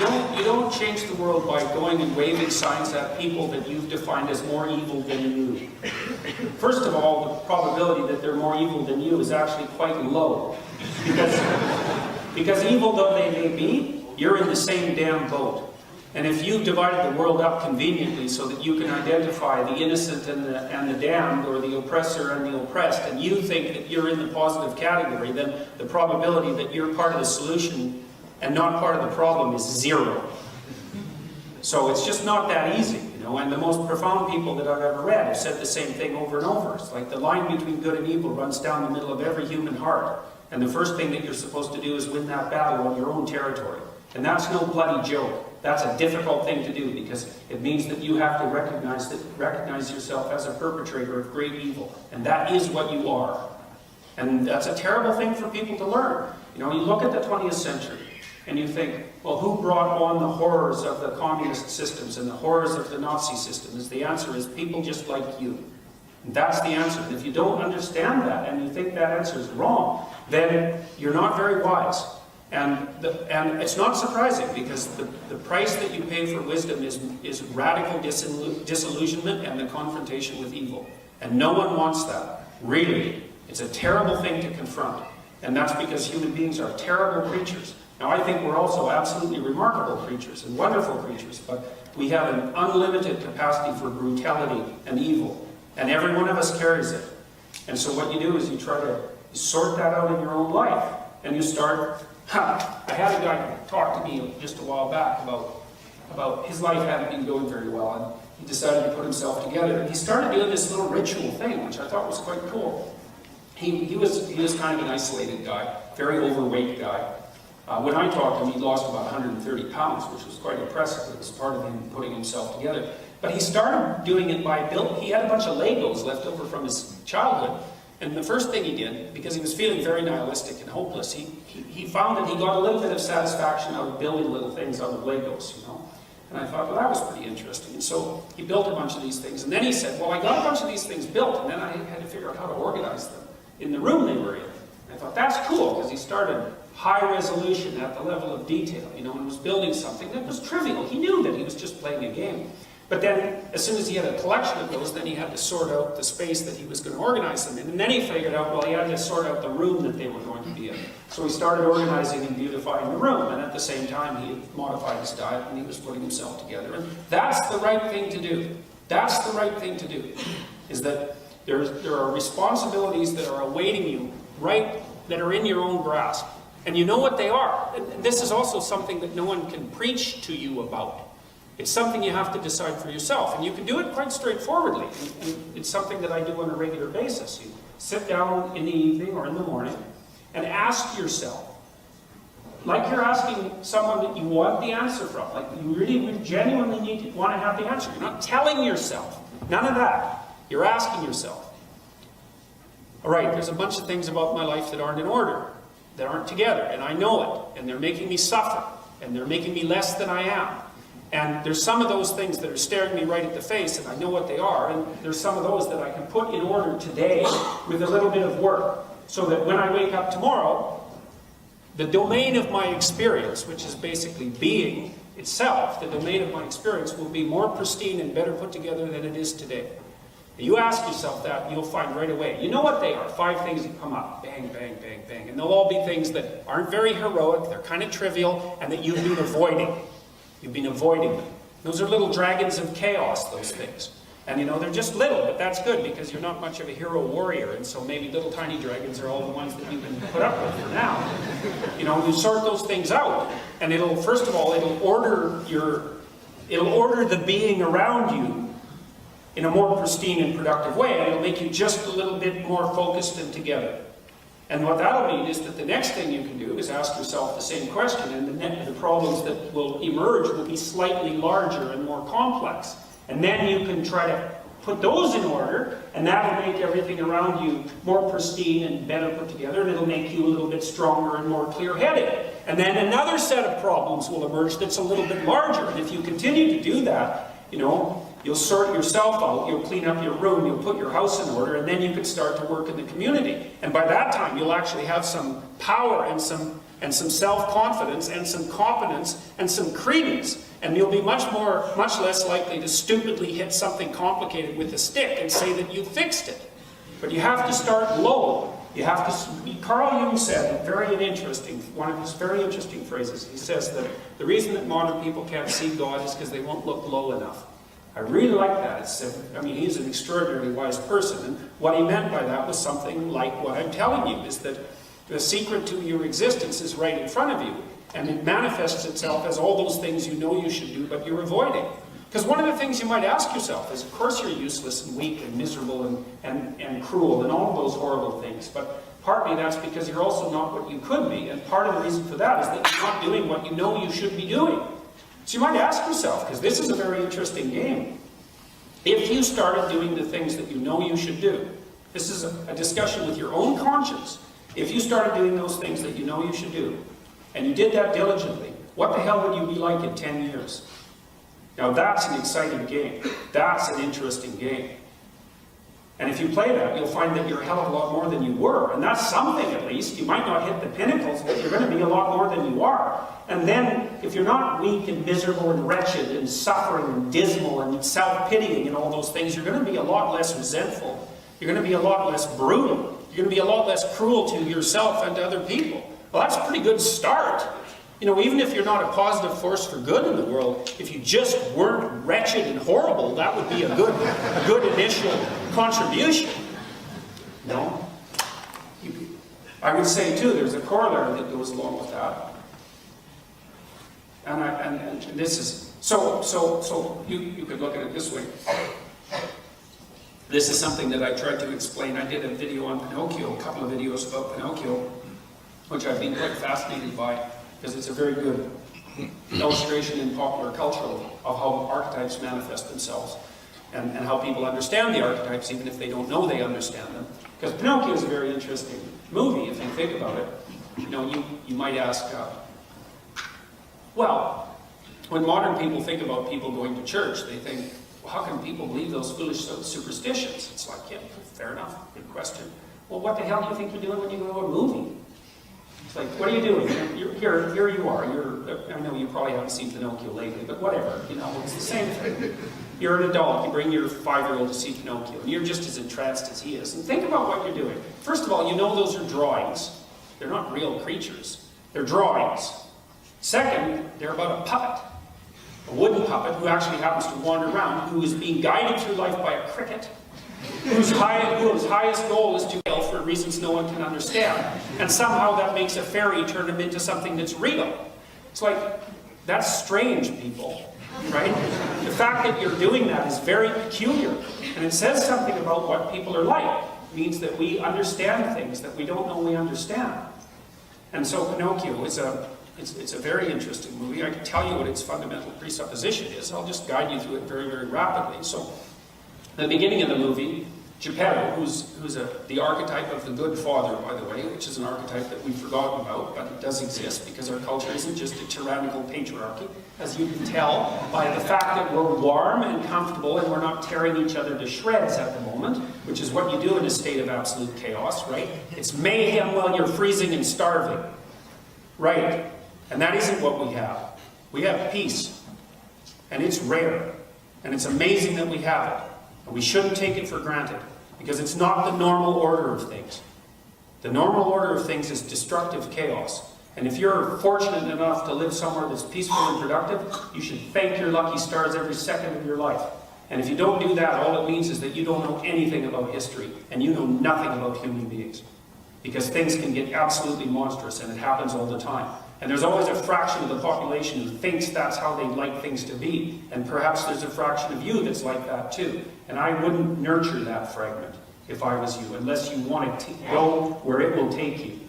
You don't change the world by going and waving signs at people that you've defined as more evil than you. First of all, the probability that they're more evil than you is actually quite low. Because evil though they may be, you're in the same damn boat. And if you've divided the world up conveniently so that you can identify the innocent and the damned, or the oppressor and the oppressed, and you think that you're in the positive category, then the probability that you're part of the solution and not part of the problem is zero. So it's just not that easy, you know. And the most profound people that I've ever read have said the same thing over and over. It's like the line between good and evil runs down the middle of every human heart. And the first thing that you're supposed to do is win that battle on your own territory. And that's no bloody joke. That's a difficult thing to do, because it means that you have to recognize yourself as a perpetrator of great evil. And that is what you are. And that's a terrible thing for people to learn. You know, you look at the 20th century and you think, well, who brought on the horrors of the communist systems and the horrors of the Nazi systems? The answer is people just like you. And that's the answer. And if you don't understand that and you think that answer is wrong, then you're not very wise. And it's not surprising, because the price that you pay for wisdom is radical disillusionment and the confrontation with evil. And no one wants that. Really. It's a terrible thing to confront. And that's because human beings are terrible creatures. Now, I think we're also absolutely remarkable creatures and wonderful creatures, but we have an unlimited capacity for brutality and evil. And every one of us carries it. And so what you do is you try to sort that out in your own life. And you start... I had a guy talk to me just a while back about his life hadn't been going very well, and he decided to put himself together. And he started doing this little ritual thing, which I thought was quite cool. He was kind of an isolated guy, very overweight guy. When I talked to him, he'd lost about 130 pounds, which was quite impressive. It was part of him putting himself together. But he started doing it by he had a bunch of Legos left over from his childhood. And the first thing he did, because he was feeling very nihilistic and hopeless, he found that he got a little bit of satisfaction out of building little things out of Legos, you know. And I thought, well, that was pretty interesting. And so he built a bunch of these things. And then he said, well, I got a bunch of these things built, and then I had to figure out how to organize them in the room they were in. And I thought, that's cool, because he started high resolution at the level of detail, you know, and was building something that was trivial. He knew that he was just playing a game. But then, as soon as he had a collection of those, then he had to sort out the space that he was going to organize them in. And then he figured out, well, he had to sort out the room that they were going to be in. So he started organizing and beautifying the room. And at the same time, he had modified his diet and he was putting himself together. And that's the right thing to do. That's the right thing to do. Is that there are responsibilities that are awaiting you, right, that are in your own grasp. And you know what they are. And this is also something that no one can preach to you about. It's something you have to decide for yourself, and you can do it quite straightforwardly. And it's something that I do on a regular basis. You sit down in the evening or in the morning and ask yourself, like you're asking someone that you want the answer from, like you really genuinely want to have the answer. You're not telling yourself. None of that. You're asking yourself. All right, there's a bunch of things about my life that aren't in order, that aren't together, and I know it, and they're making me suffer, and they're making me less than I am. And there's some of those things that are staring me right at the face, and I know what they are, and there's some of those that I can put in order today with a little bit of work, so that when I wake up tomorrow, the domain of my experience, which is basically being itself, the domain of my experience will be more pristine and better put together than it is today. You ask yourself that, you'll find right away. You know what they are. 5 things that come up. Bang, bang, bang, bang. And they'll all be things that aren't very heroic, they're kind of trivial, and that you've been avoiding. You've been avoiding them. Those are little dragons of chaos, those things. And you know, they're just little, but that's good because you're not much of a hero warrior, and so maybe little tiny dragons are all the ones that you can put up with for now. You know, you sort those things out, and it'll, first of all, it'll order the being around you in a more pristine and productive way, and it'll make you just a little bit more focused and together. And what that'll mean is that the next thing you can do is ask yourself the same question, and the problems that will emerge will be slightly larger and more complex. And then you can try to put those in order, and that'll make everything around you more pristine and better put together, and it'll make you a little bit stronger and more clear-headed. And then another set of problems will emerge that's a little bit larger. And if you continue to do that, you know, you'll sort yourself out, you'll clean up your room, you'll put your house in order, and then you can start to work in the community. And by that time, you'll actually have some power and some and some self-confidence and some competence and some credence. And you'll be much less likely to stupidly hit something complicated with a stick and say that you fixed it. But you have to start low. You have to. Carl Jung said one of his very interesting phrases. He says that the reason that modern people can't see God is because they won't look low enough. I really like that. He's an extraordinarily wise person, and what he meant by that was something like what I'm telling you, is that the secret to your existence is right in front of you, and it manifests itself as all those things you know you should do, but you're avoiding. Because one of the things you might ask yourself is, of course you're useless and weak and miserable and cruel and all of those horrible things, but partly that's because you're also not what you could be, and part of the reason for that is that you're not doing what you know you should be doing. So you might ask yourself, because this is a very interesting game, if you started doing the things that you know you should do, this is a discussion with your own conscience, if you started doing those things that you know you should do, and you did that diligently, what the hell would you be like in 10 years? Now that's an exciting game. That's an interesting game. And if you play that, you'll find that you're a hell of a lot more than you were. And that's something, at least. You might not hit the pinnacles, but you're going to be a lot more than you are. And then, if you're not weak and miserable and wretched and suffering and dismal and self-pitying and all those things, you're going to be a lot less resentful. You're going to be a lot less brutal. You're going to be a lot less cruel to yourself and to other people. Well, that's a pretty good start. You know, even if you're not a positive force for good in the world, if you just weren't wretched and horrible, that would be a good initial contribution. No? I would say, too, there's a corollary that goes along with that. And this is, so you could look at it this way. This is something that I tried to explain. I did a video on Pinocchio, a couple of videos about Pinocchio, which I've been quite fascinated by, because it's a very good illustration in popular culture of how archetypes manifest themselves, and how people understand the archetypes even if they don't know they understand them. Because Pinocchio is a very interesting movie if you think about it. You know, you might ask, well, when modern people think about people going to church, they think, well, how can people believe those foolish superstitions? It's like, yeah, fair enough, good question. Well, what the hell do you think you're doing when you go to a movie? It's like, what are you doing? Here you are. I know you probably haven't seen Pinocchio lately, but whatever. You know, it's the same thing. You're an adult. You bring your 5-year-old to see Pinocchio, and you're just as entranced as he is. And think about what you're doing. First of all, you know those are drawings. They're not real creatures. They're drawings. Second, they're about a puppet. A wooden puppet who actually happens to wander around, who is being guided through life by a cricket, whose highest goal is to fail for reasons no one can understand. And somehow that makes a fairy turn him into something that's real. It's like, that's strange, people, right? The fact that you're doing that is very peculiar. And it says something about what people are like. It means that we understand things that we don't know we understand. And so Pinocchio is it's a very interesting movie. I can tell you what its fundamental presupposition is. I'll just guide you through it very, very rapidly. So, at the beginning of the movie, Geppetto, who's the archetype of the good father, by the way, which is an archetype that we've forgotten about, but it does exist because our culture isn't just a tyrannical patriarchy, as you can tell by the fact that we're warm and comfortable and we're not tearing each other to shreds at the moment, which is what you do in a state of absolute chaos, right? It's mayhem while you're freezing and starving, right? And that isn't what we have. We have peace, and it's rare, and it's amazing that we have it. And we shouldn't take it for granted, because it's not the normal order of things. The normal order of things is destructive chaos. And if you're fortunate enough to live somewhere that's peaceful and productive, you should thank your lucky stars every second of your life. And if you don't do that, all it means is that you don't know anything about history, and you know nothing about human beings. Because things can get absolutely monstrous, and it happens all the time. And there's always a fraction of the population who thinks that's how they'd like things to be. And perhaps there's a fraction of you that's like that too. And I wouldn't nurture that fragment if I was you, unless you want to go where it will take you.